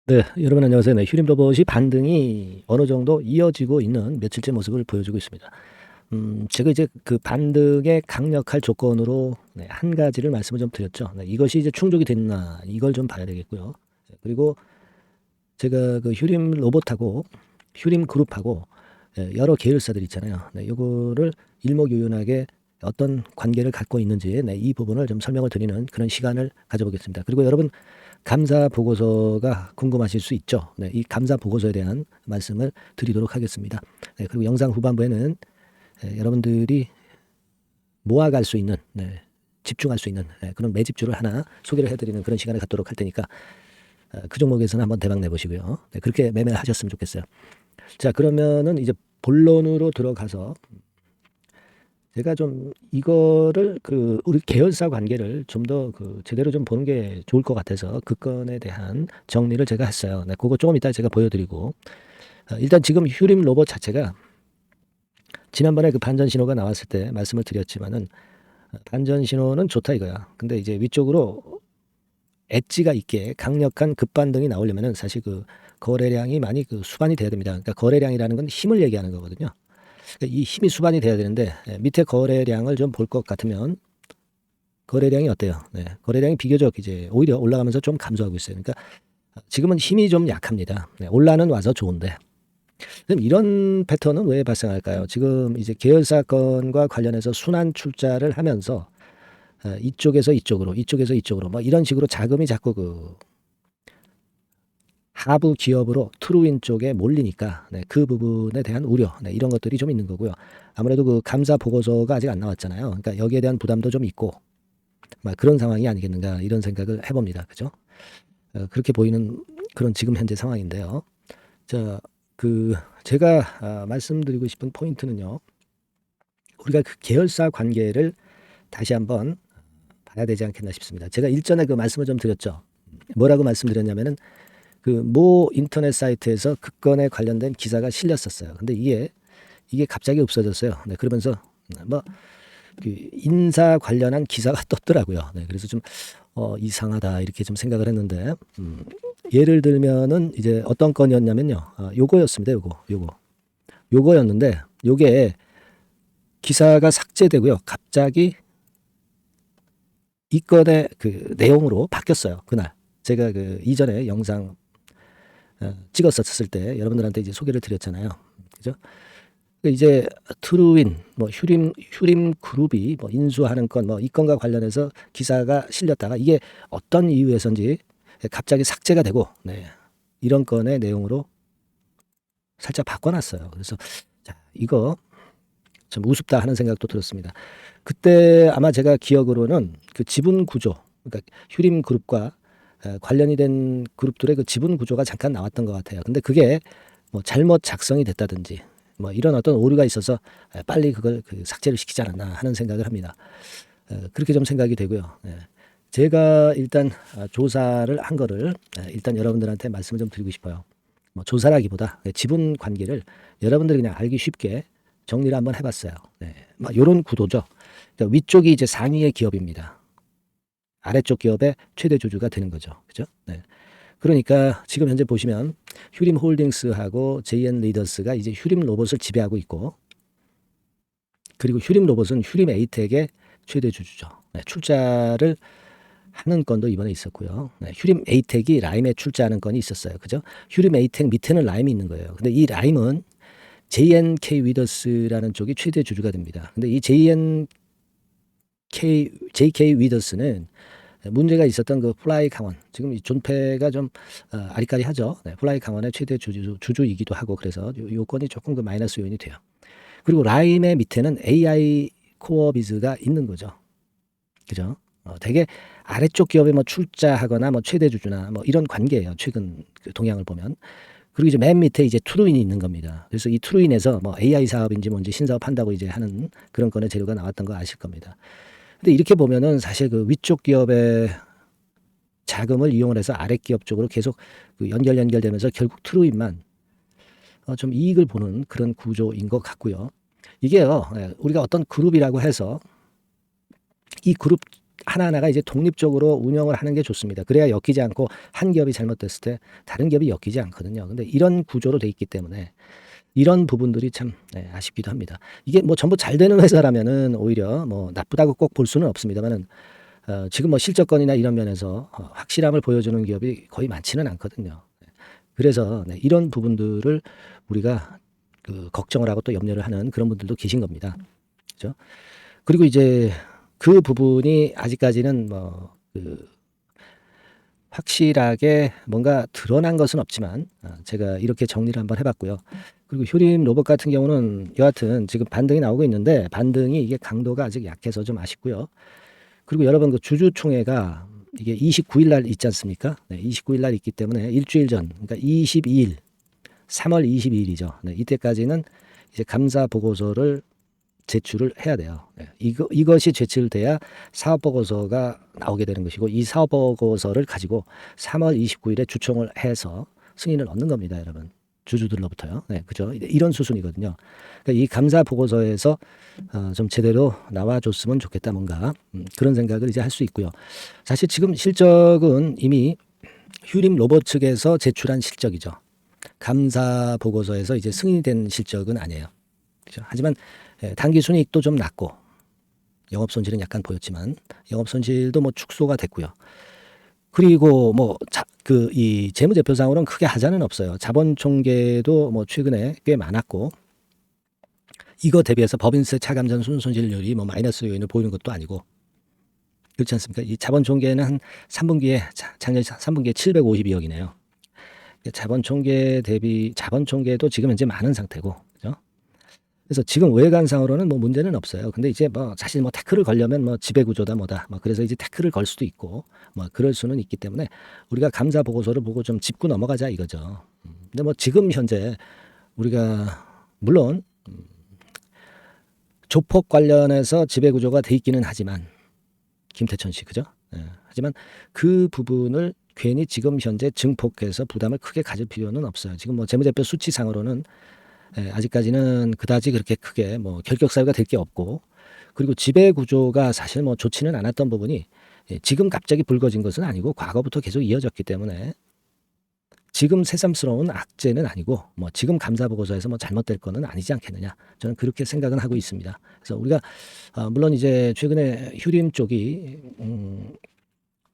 네, 여러분 안녕하세요. 네, 휴림 로봇이 반등이 어느 정도 이어지고 있는 며칠째 모습을 보여주고 있습니다. 제가 이제 그 반등에 강력할 조건으로 한 가지를 말씀을 좀 드렸죠. 이것이 이제 충족이 됐나 이걸 좀 봐야 되겠고요. 그리고 제가 그 휴림 로봇하고 휴림 그룹하고 여러 계열사들 있잖아요. 요거를 일목요연하게 어떤 관계를 갖고 있는지 이 부분을 좀 설명을 드리는 그런 시간을 가져보겠습니다. 그리고 여러분 감사 보고서가 궁금하실 수 있죠. 이 감사 보고서에 대한 말씀을 드리도록 하겠습니다. 그리고 영상 후반부에는 여러분들이 모아갈 수 있는, 집중할 수 있는 그런 매집주를 하나 소개를 해드리는 그런 시간을 갖도록 할 테니까 그 종목에서는 한번 대박 내보시고요. 그렇게 매매를 하셨으면 좋겠어요. 자, 그러면은 이제 본론으로 들어가서 제가 좀 이거를 그 우리 계열사 관계를 좀 더 그 제대로 좀 보는 게 좋을 것 같아서 그 건에 대한 정리를 제가 했어요. 그거 조금 이따 제가 보여드리고 일단 지금 휴림 로봇 자체가 지난번에 그 반전 신호가 나왔을 때 말씀을 드렸지만은 반전 신호는 좋다 이거야. 근데 이제 위쪽으로 엣지가 있게 강력한 급반등이 나오려면은 사실 그 거래량이 많이 그 수반이 돼야 됩니다. 그러니까 거래량이라는 건 힘을 얘기하는 거거든요. 그러니까 이 힘이 수반이 돼야 되는데 밑에 거래량을 좀 볼 것 같으면 거래량이 어때요? 거래량이 비교적 이제 오히려 올라가면서 좀 감소하고 있어요. 그러니까 지금은 힘이 좀 약합니다. 올라는 와서 좋은데. 그럼 이런 패턴은 왜 발생할까요? 지금 이제 계열사 건과 관련해서 순환 출자를 하면서 이쪽에서 이쪽으로, 이쪽에서 이쪽으로 뭐 이런 식으로 자금이 자꾸 그 하부 기업으로 트루인 쪽에 몰리니까 그 부분에 대한 우려 이런 것들이 좀 있는 거고요. 아무래도 그 감사 보고서가 아직 안 나왔잖아요. 그러니까 여기에 대한 부담도 좀 있고 막 그런 상황이 아니겠는가 이런 생각을 해봅니다. 그죠? 그렇게 보이는 그런 지금 현재 상황인데요. 자, 그 제가 말씀드리고 싶은 포인트는요. 우리가 그 계열사 관계를 다시 한번 봐야 되지 않겠나 싶습니다. 제가 일전에 그 말씀을 좀 드렸죠. 뭐라고 말씀드렸냐면은 그 모 인터넷 사이트에서 그 건에 관련된 기사가 실렸었어요. 근데 이게 갑자기 없어졌어요. 그러면서 뭐 그 인사 관련한 기사가 떴더라고요. 그래서 좀 이상하다 이렇게 좀 생각을 했는데 예를 들면은 이제 어떤 건이었냐면요. 요거였습니다. 요거였는데 요게 기사가 삭제되고요. 갑자기 이 건의 그 내용으로 바뀌었어요. 그날 제가 그 이전에 영상 찍었었을 때 여러분들한테 이제 소개를 드렸잖아요. 그죠? 이제 트루윈, 뭐 휴림 그룹이 뭐 인수하는 건, 뭐 이 건과 관련해서 기사가 실렸다가 이게 어떤 이유에서인지 갑자기 삭제가 되고, 이런 건의 내용으로 살짝 바꿔놨어요. 그래서 자, 이거 좀 우습다 하는 생각도 들었습니다. 그때 아마 제가 기억으로는 그 지분 구조, 그러니까 휴림 그룹과 관련이 된 그룹들의 그 지분 구조가 잠깐 나왔던 것 같아요. 근데 그게 뭐 잘못 작성이 됐다든지 뭐 이런 어떤 오류가 있어서 빨리 그걸 그 삭제를 시키지 않았나 하는 생각을 합니다. 그렇게 좀 생각이 되고요. 제가 일단 조사를 한 거를 일단 여러분들한테 말씀을 좀 드리고 싶어요. 뭐 조사라기보다 지분 관계를 여러분들이 그냥 알기 쉽게 정리를 한번 해봤어요. 뭐 이런 구도죠. 그러니까 위쪽이 이제 상위의 기업입니다. 아래쪽 기업의 최대 주주가 되는 거죠. 그죠? 그러니까 지금 현재 보시면 휴림 홀딩스하고 JN 리더스가 이제 휴림 로봇을 지배하고 있고 그리고 휴림 로봇은 휴림 에이텍의 최대 주주죠. 출자를 하는 건도 이번에 있었고요. 휴림 에이텍이 라임에 출자하는 건이 있었어요. 그죠? 휴림 에이텍 밑에는 라임이 있는 거예요. 근데 이 라임은 JNK 위더스라는 쪽이 최대 주주가 됩니다. 근데 이 JK 위더스는 문제가 있었던 그 플라이 강원 지금 이 존폐가 좀 아리까리하죠. 플라이 강원의 최대 주주이기도 하고 그래서 요건이 조금 그 마이너스 요인이 돼요. 그리고 라임의 밑에는 AI 코어 비즈가 있는 거죠. 그죠? 되게 아래쪽 기업에 뭐 출자하거나 뭐 최대 주주나 뭐 이런 관계예요. 최근 그 동향을 보면. 그리고 이제 맨 밑에 이제 트루인이 있는 겁니다. 그래서 이 트루인에서 뭐 AI 사업인지 뭔지 신사업 한다고 이제 하는 그런 건의 재료가 나왔던 거 아실 겁니다. 근데 이렇게 보면은 사실 그 위쪽 기업의 자금을 이용을 해서 아래 기업 쪽으로 계속 그 연결되면서 결국 트루인만 좀 이익을 보는 그런 구조인 것 같고요. 이게요, 우리가 어떤 그룹이라고 해서 이 그룹 하나하나가 이제 독립적으로 운영을 하는 게 좋습니다. 그래야 엮이지 않고 한 기업이 잘못됐을 때 다른 기업이 엮이지 않거든요. 근데 이런 구조로 돼 있기 때문에 이런 부분들이 참 아쉽기도 합니다. 이게 뭐 전부 잘 되는 회사라면은 오히려 뭐 나쁘다고 꼭 볼 수는 없습니다만은 지금 뭐 실적권이나 이런 면에서 확실함을 보여주는 기업이 거의 많지는 않거든요. 그래서 이런 부분들을 우리가 그 걱정을 하고 또 염려를 하는 그런 분들도 계신 겁니다. 그죠? 그리고 이제 그 부분이 아직까지는 그 확실하게 뭔가 드러난 것은 없지만 제가 이렇게 정리를 한번 해봤고요. 그리고 휴림 로봇 같은 경우는 여하튼 지금 반등이 나오고 있는데 반등이 이게 강도가 아직 약해서 좀 아쉽고요. 그리고 여러분 그 주주총회가 이게 29일 날 있지 않습니까? 29일 날 있기 때문에 일주일 전, 그러니까 22일, 3월 22일이죠. 이때까지는 이제 감사 보고서를 제출을 해야 돼요. 이것이 제출돼야 사업 보고서가 나오게 되는 것이고 이 사업 보고서를 가지고 3월 29일에 주총을 해서 승인을 얻는 겁니다, 여러분. 주주들로부터요. 그죠? 이런 수순이거든요. 그러니까 이 감사 보고서에서 좀 제대로 나와줬으면 좋겠다, 뭔가 그런 생각을 이제 할 수 있고요. 사실 지금 실적은 이미 휴림 로봇 측에서 제출한 실적이죠. 감사 보고서에서 이제 승인된 실적은 아니에요. 그죠? 하지만 단기 순이익도 좀 낮고 영업 손실은 약간 보였지만 영업 손실도 뭐 축소가 됐고요. 그리고 뭐 이 재무제표상으로는 크게 하자는 없어요. 자본 총계도 뭐 최근에 꽤 많았고 이거 대비해서 법인세 차감전 순손실률이 뭐 마이너스 요인을 보이는 것도 아니고 그렇지 않습니까? 이 자본 총계는 한 3분기에 작년 3분기에 752억이네요. 자본 총계 대비 자본 총계도 지금 현재 많은 상태고, 그죠? 그래서 지금 외관상으로는 뭐 문제는 없어요. 근데 이제 뭐 사실 뭐 태클을 걸려면 뭐 지배구조다 뭐다. 뭐 그래서 이제 태클을 걸 수도 있고 뭐 그럴 수는 있기 때문에 우리가 감사 보고서를 보고 좀 짚고 넘어가자 이거죠. 근데 뭐 지금 현재 우리가 물론 조폭 관련해서 지배구조가 돼 있기는 하지만 김태천 씨 그죠? 하지만 그 부분을 괜히 지금 현재 증폭해서 부담을 크게 가질 필요는 없어요. 지금 뭐 재무제표 수치상으로는 아직까지는 그다지 그렇게 크게 뭐 결격 사유가 될 게 없고 그리고 지배 구조가 사실 뭐 좋지는 않았던 부분이 지금 갑자기 불거진 것은 아니고 과거부터 계속 이어졌기 때문에 지금 새삼스러운 악재는 아니고 뭐 지금 감사 보고서에서 뭐 잘못될 거는 아니지 않겠느냐 저는 그렇게 생각은 하고 있습니다. 그래서 우리가 물론 이제 최근에 휴림 쪽이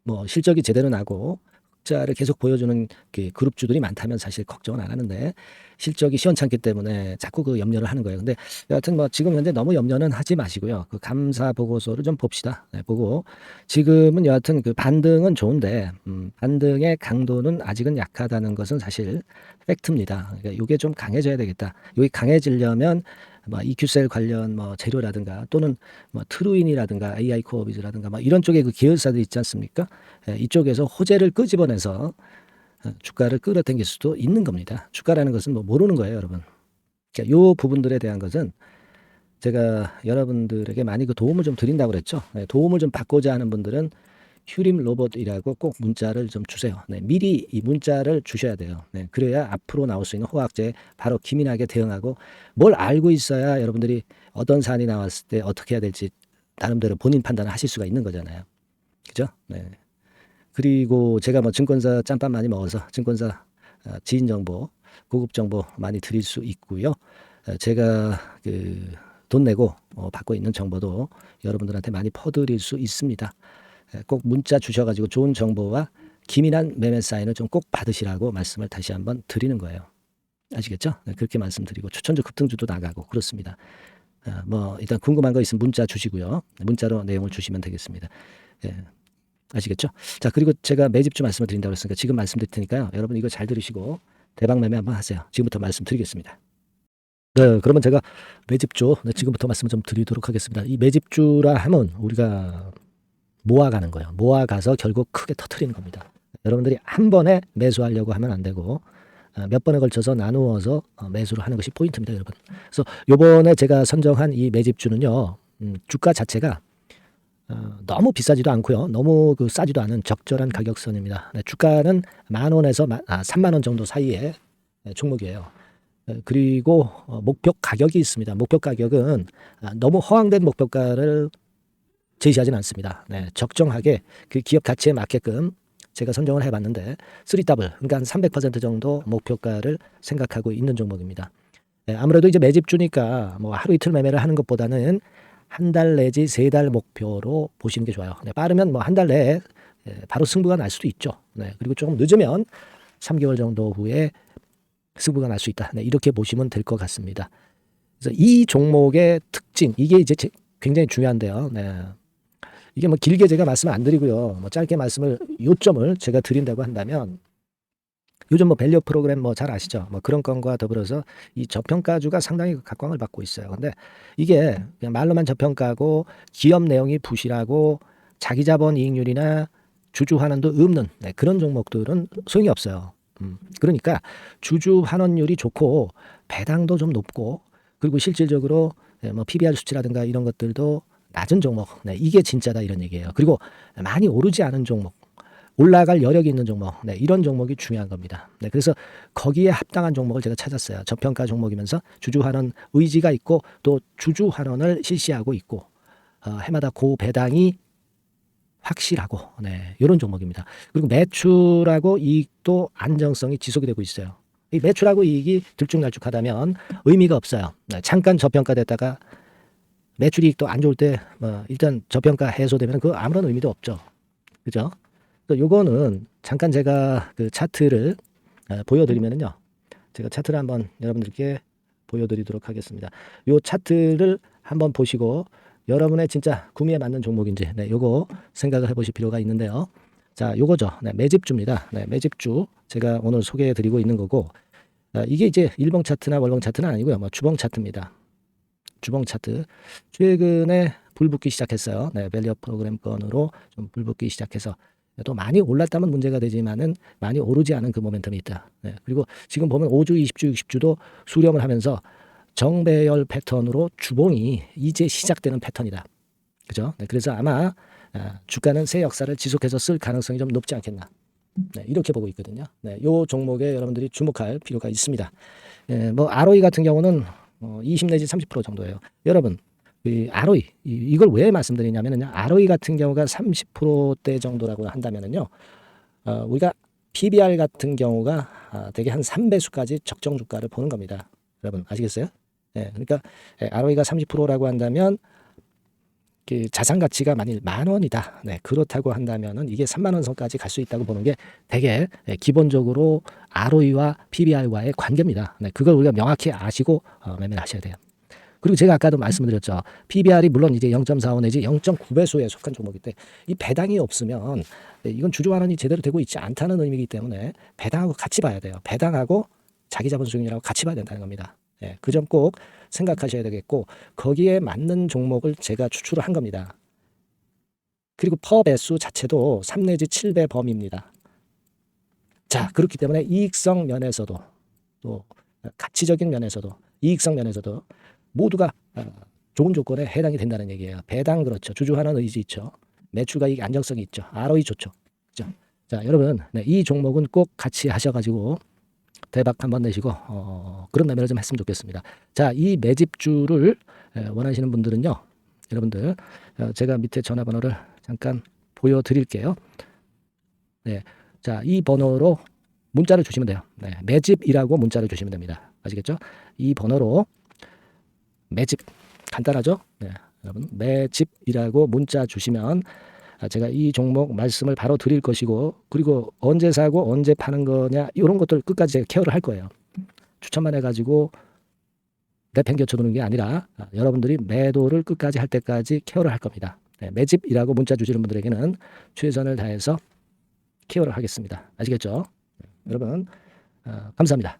뭐 실적이 제대로 나고 흑자를 계속 보여주는 그 그룹주들이 많다면 사실 걱정은 안 하는데 실적이 시원찮기 때문에 자꾸 그 염려를 하는 거예요. 근데 여하튼 뭐 지금 현재 너무 염려는 하지 마시고요. 그 감사 보고서를 좀 봅시다. 보고 지금은 여하튼 그 반등은 좋은데 반등의 강도는 아직은 약하다는 것은 사실 팩트입니다. 그러니까 이게 좀 강해져야 되겠다. 여기 강해지려면 뭐 EQ셀 관련 뭐 재료라든가 또는 뭐 트루인이라든가 AI 코어비즈라든가 뭐 이런 쪽에 그 계열사들 있지 않습니까? 이쪽에서 호재를 끄집어내서 주가를 끌어당길 수도 있는 겁니다. 주가라는 것은 뭐 모르는 거예요, 여러분. 그러니까 요 부분들에 대한 것은 제가 여러분들에게 많이 그 도움을 좀 드린다고 그랬죠. 도움을 좀 받고자 하는 분들은 휴림 로봇이라고 꼭 문자를 좀 주세요. 미리 이 문자를 주셔야 돼요. 그래야 앞으로 나올 수 있는 호황제에 바로 기민하게 대응하고 뭘 알고 있어야 여러분들이 어떤 사안이 나왔을 때 어떻게 해야 될지 나름대로 본인 판단을 하실 수가 있는 거잖아요. 그죠? 그리고 제가 뭐 증권사 짬밥 많이 먹어서 증권사 지인 정보, 고급 정보 많이 드릴 수 있고요. 제가 그 돈 내고 받고 있는 정보도 여러분들한테 많이 퍼드릴 수 있습니다. 꼭 문자 주셔가지고 좋은 정보와 기민한 매매 사인을 좀 꼭 받으시라고 말씀을 다시 한번 드리는 거예요. 아시겠죠? 그렇게 말씀드리고 추천주 급등주도 나가고 그렇습니다. 뭐 일단 궁금한 거 있으면 문자 주시고요. 문자로 내용을 주시면 되겠습니다. 아시겠죠? 자, 그리고 제가 매집주 말씀을 드린다고 했으니까 지금 말씀드릴 테니까요. 여러분 이거 잘 들으시고 대박 매매 한번 하세요. 지금부터 말씀드리겠습니다. 그러면 제가 매집주 지금부터 말씀을 좀 드리도록 하겠습니다. 이 매집주라 하면 우리가 모아가는 거예요. 모아가서 결국 크게 터트리는 겁니다. 여러분들이 한 번에 매수하려고 하면 안 되고 몇 번에 걸쳐서 나누어서 매수를 하는 것이 포인트입니다, 여러분. 그래서 요번에 제가 선정한 이 매집주는요. 주가 자체가 너무 비싸지도 않고요. 너무 그 싸지도 않은 적절한 가격선입니다. 주가는 10,000원에서 30,000원 정도 사이의 종목이에요. 그리고 목표 가격이 있습니다. 목표 가격은 너무 허황된 목표가를 제시하지는 않습니다. 네, 적정하게 그 기업 가치에 맞게끔 제가 선정을 해봤는데 3더블, 그러니까 한 300% 정도 목표가를 생각하고 있는 종목입니다. 네, 아무래도 이제 매집주니까 뭐 하루 이틀 매매를 하는 것보다는 한 달 내지 3달 목표로 보시는 게 좋아요. 네, 빠르면 뭐 한 달 내에 바로 승부가 날 수도 있죠. 네, 그리고 조금 늦으면 3개월 정도 후에 승부가 날 수 있다. 네, 이렇게 보시면 될 것 같습니다. 그래서 이 종목의 특징, 이게 이제 굉장히 중요한데요. 네. 이게 뭐 길게 제가 말씀을 안 드리고요. 뭐 짧게 요점을 제가 드린다고 한다면, 요즘 뭐 밸류 프로그램 뭐 잘 아시죠? 뭐 그런 건과 더불어서 이 저평가주가 상당히 각광을 받고 있어요. 근데 이게 그냥 말로만 저평가고 기업 내용이 부실하고 자기 자본 이익률이나 주주 환원도 없는, 네, 그런 종목들은 소용이 없어요. 그러니까 주주 환원율이 좋고 배당도 좀 높고 그리고 실질적으로 뭐 PBR 수치라든가 이런 것들도 낮은 종목, 네, 이게 진짜다 이런 얘기예요. 그리고 많이 오르지 않은 종목, 올라갈 여력이 있는 종목, 네, 이런 종목이 중요한 겁니다. 네, 그래서 거기에 합당한 종목을 제가 찾았어요. 저평가 종목이면서 주주 환원 의지가 있고 또 주주 환원을 실시하고 있고 해마다 고배당이 확실하고, 네, 이런 종목입니다. 그리고 매출하고 이익도 안정성이 지속이 되고 있어요. 이 매출하고 이익이 들쭉날쭉하다면 의미가 없어요. 네, 잠깐 저평가됐다가 매출 이익도 안 좋을 때 일단 저평가 해소되면 그 아무런 의미도 없죠. 그죠? 요거는 잠깐 제가 그 차트를 보여드리면은요. 제가 차트를 한번 여러분들께 보여드리도록 하겠습니다. 요 차트를 한번 보시고 여러분의 진짜 구미에 맞는 종목인지, 네, 요거 생각을 해보실 필요가 있는데요. 자, 요거죠. 네, 매집주입니다. 네, 매집주 제가 오늘 소개해드리고 있는 거고, 이게 이제 일봉 차트나 월봉 차트는 아니고요. 뭐 주봉 차트입니다. 주봉 차트. 최근에 불붙기 시작했어요. 네, 밸류 프로그램 건으로 좀 불붙기 시작해서 또 많이 올랐다면 문제가 되지만은 많이 오르지 않은 그 모멘텀이 있다. 네, 그리고 지금 보면 5주, 20주, 60주도 수렴을 하면서 정배열 패턴으로 주봉이 이제 시작되는 패턴이다. 그죠? 네, 그래서 아마 주가는 새 역사를 지속해서 쓸 가능성이 좀 높지 않겠나. 네, 이렇게 보고 있거든요. 네, 요 종목에 여러분들이 주목할 필요가 있습니다. 뭐 ROE 같은 경우는 20 내지 30% 정도예요. 여러분, 이 ROE 이걸 왜 말씀드리냐면요. ROE 같은 경우가 30%대 정도라고 한다면은요. 우리가 PBR 같은 경우가 대개 한 3배수까지 적정 주가를 보는 겁니다. 여러분 아시겠어요? 네, 그러니까 ROE가 30%라고 한다면 그 자산 가치가 만일 10,000원이다. 네, 그렇다고 한다면은 이게 30,000원 선까지 갈 수 있다고 보는 게 되게 기본적으로 ROE와 PBR과의 관계입니다. 네, 그걸 우리가 명확히 아시고 매매를 하셔야 돼요. 그리고 제가 아까도 말씀드렸죠. PBR이 물론 이제 0.45 내지 0.9배수에 속한 종목인데 이 배당이 없으면 이건 주주 환원이 제대로 되고 있지 않다는 의미이기 때문에 배당하고 같이 봐야 돼요. 배당하고 자기 자본 수익률하고 같이 봐야 된다는 겁니다. 예, 그 점 꼭 생각하셔야 되겠고 거기에 맞는 종목을 제가 추출을 한 겁니다. 그리고 퍼 배수 자체도 3 내지 7배 범위입니다. 자, 그렇기 때문에 이익성 면에서도 또 가치적인 면에서도 이익성 면에서도 모두가 좋은 조건에 해당이 된다는 얘기예요. 배당 그렇죠. 주주 환원 의지 있죠. 매출과 이익 안정성이 있죠. ROE 좋죠. 그죠? 자, 여러분, 네, 이 종목은 꼭 같이 하셔가지고 대박 한번 내시고 그런 매매를 좀 했으면 좋겠습니다. 자, 이 매집주를 원하시는 분들은요, 여러분들 제가 밑에 전화번호를 잠깐 보여드릴게요. 네, 자, 이 번호로 문자를 주시면 돼요. 네, 매집이라고 문자를 주시면 됩니다. 아시겠죠? 이 번호로 매집 간단하죠? 네, 여러분 매집이라고 문자 주시면 제가 이 종목 말씀을 바로 드릴 것이고 그리고 언제 사고 언제 파는 거냐 이런 것들 끝까지 제가 케어를 할 거예요. 추천만 해가지고 내팽겨쳐 두는 게 아니라 여러분들이 매도를 끝까지 할 때까지 케어를 할 겁니다. 네, 매집이라고 문자 주시는 분들에게는 최선을 다해서 케어를 하겠습니다. 아시겠죠? 네, 여러분 감사합니다.